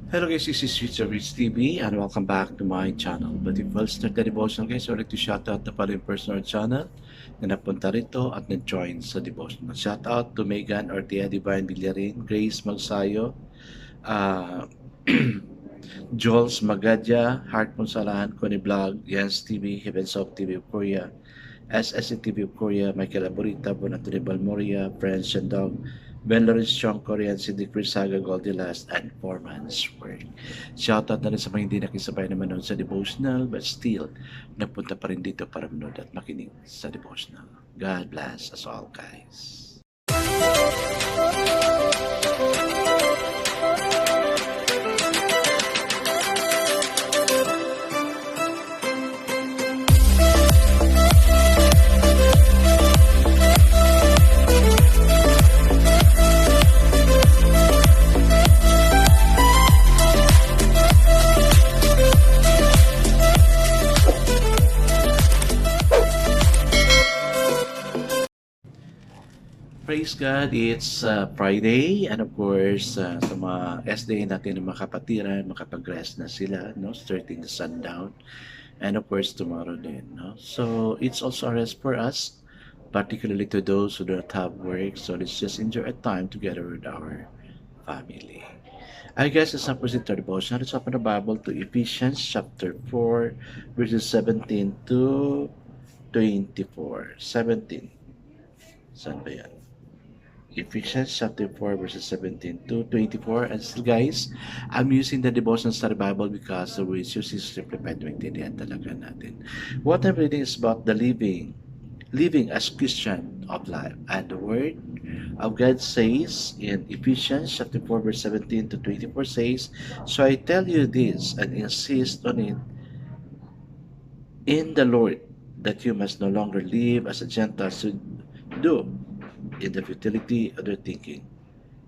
Hello guys, this is Future Rich TV and welcome back to my channel. But if we'll start the devotion guys, I would like to shout out the following personal channel na napunta rito at nag-join sa devotion. Shout out to Megan Ortia Divine Villarin, Grace Magsayo, uh, Jules Magadya, Heart Monsalahan, Connie Vlog, Jens TV, Heavens of TV of Korea, SSC TV of Korea, Michael Aburita, Bonatoni Balmoria, Friends Shandong, Ben Lawrence Chong, Korean, Cindy Chris Saga, Goldilast, and Foreman's Work. Shoutout na rin sa mga hindi nakisabay na manood sa devotional but still napunta pa rin dito para manood at makinig sa devotional. God bless us all guys. Praise God, it's Friday and of course sa mga SDA natin ng mga kapatiran, makapag-rest na sila, no? Starting the sundown and of course tomorrow din. No? So it's also a rest for us, particularly to those who don't have work. So let's just enjoy a time together with our family. I guess it's not proceed to the devotion. Let's open the Bible to Ephesians chapter 4 verses 17 to 24. 17. Saan ba yan? Ephesians chapter 4 verses 17 to 24. And still guys, I'm using the devotion study Bible because the words used is simplified to maintindihan talaga natin. What I'm reading is about the living as Christian of life. And the word of God says in Ephesians chapter 4 verse 17 to 24 says, "So I tell you this and insist on it in the Lord, that you must no longer live as the Gentiles should do, in the futility of their thinking.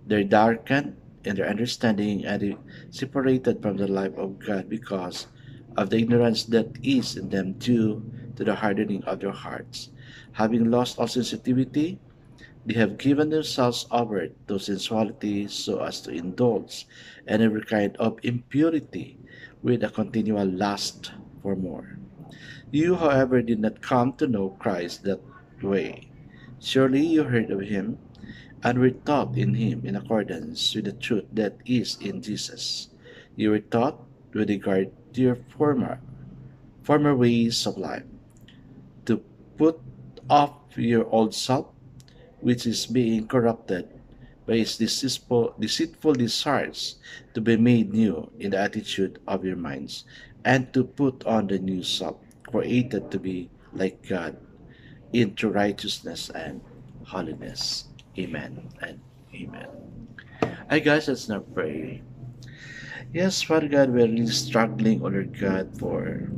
They're darkened in their understanding and separated from the life of God because of the ignorance that is in them due to the hardening of their hearts. Having lost all sensitivity, they have given themselves over to sensuality so as to indulge in every kind of impurity with a continual lust for more. You, however, did not come to know Christ that way. Surely you heard of him and were taught in him in accordance with the truth that is in Jesus. You were taught with regard to your former ways of life, to put off your old self, which is being corrupted by its deceitful desires, to be made new in the attitude of your minds, and to put on the new self, created to be like God into righteousness and holiness. Amen and amen. Hi guys, let's now pray. Yes, Father God, we're really struggling, oh Lord God, for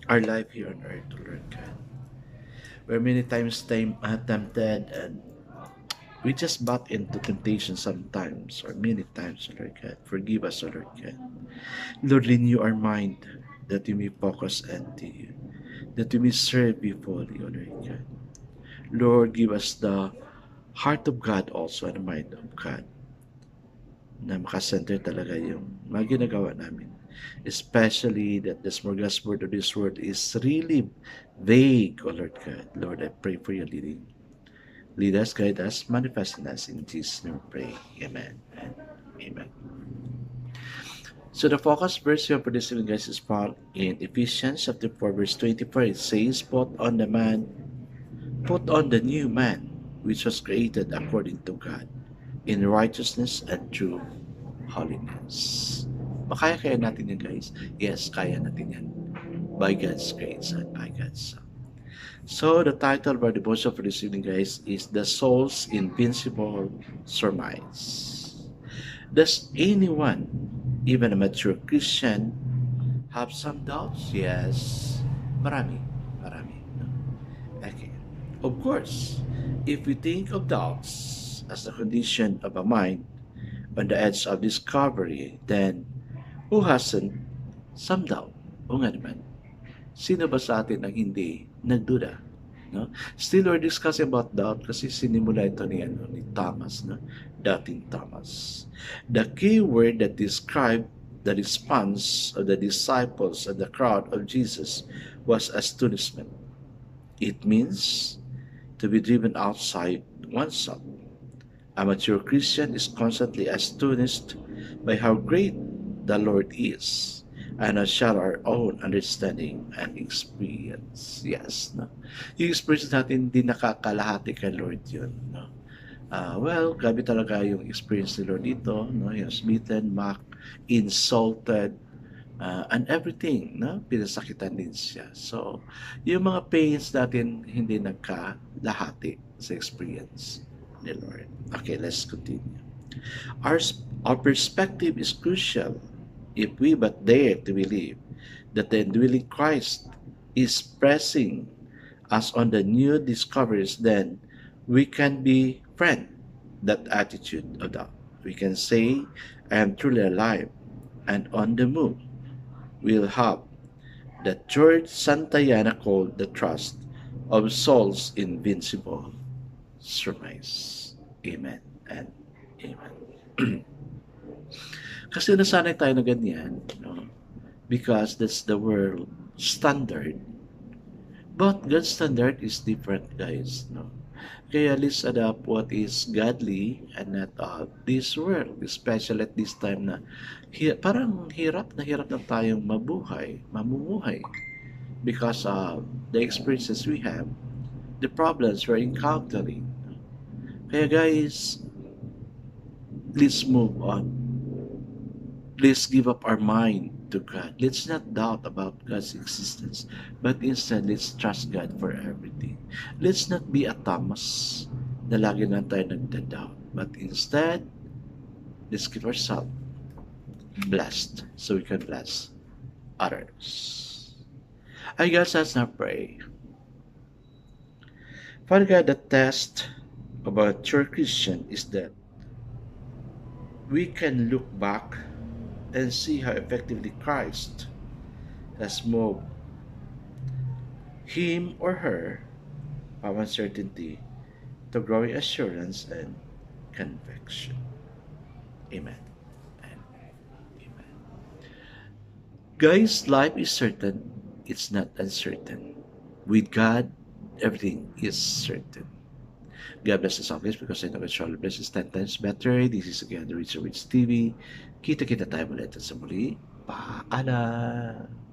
our life here on earth, oh Lord God. We're many times tempted and we just butt into temptation sometimes or many times, oh Lord God. Forgive us, oh Lord God. Lord, renew our mind that we may focus unto you, that we may serve you fully, O Lord God. Lord, give us the heart of God also and the mind of God na makasenter talaga yung mga ginagawa namin. Especially that the smorgasbord of this world is really vague, O Lord God. Lord, I pray for your leading. Lead us, guide us, manifest in us. In Jesus' name we pray. Amen and amen. So the focus verse here for this evening guys is found in Ephesians chapter 4 verse 24. It says, put on the new man, which was created according to God, in righteousness and true holiness. Makaya natin yan guys? Yes, kaya natin yan. By God's grace and by God's son. So the title of our devotion for this evening guys is The Soul's Invincible Surmise. Does anyone, even a mature Christian, have some doubts? Yes. Marami. Okay. Of course, if we think of doubts as the condition of a mind on the edge of discovery, then who hasn't some doubt? O nga naman, sino ba sa atin ang hindi nagduda? No? Still, we're discussing about doubt kasi sinimula ito ni Thomas, no? Doubting Thomas. The key word that described the response of the disciples and the crowd of Jesus was astonishment. It means to be driven outside oneself. A mature Christian is constantly astonished by how great the Lord is and share our own understanding and experience. Yes, no? Yung experience natin, hindi nakakalahati kay Lord yun. No? Well, grabe talaga yung experience ni Lord dito. No? He was beaten, mocked, insulted, and everything. No? Pinasakitan din siya. So, yung mga pains natin, hindi nagkalahati sa experience ni Lord. Okay, let's continue. Our, our perspective is crucial if we but dare to believe that the indwelling Christ is pressing us on the new discoveries, then we can be friend that attitude of doubt. We can say, I am truly alive and on the move. We'll have the George Santayana called the trust of souls invincible surmise. Amen and amen. Kasi nasanay tayo na ganyan, no? Because that's the world standard. But God's standard is different, guys, no? Kaya let's adapt what is godly and not of this world, especially at this time na parang hirap na tayong mamumuhay because of the experiences we have, the problems we're encountering. Kaya guys, let's move on. Let's give up our mind to God. Let's not doubt about God's existence, but instead, let's trust God for everything. Let's not be a Thomas na lagi na tayo nagda-doubt, but instead, let's keep ourselves blessed so we can bless others. I guess let's now pray. Father God, the test of a true Christian is that we can look back and see how effectively Christ has moved him or her from uncertainty to growing assurance and conviction. Amen and amen. Guys, life is certain, it's not uncertain. With God, everything is certain. God bless us always because I know God surely blesses 10 times better. This is again the Rich TV. Kita-kita tayo ulit sa muli. Paalam!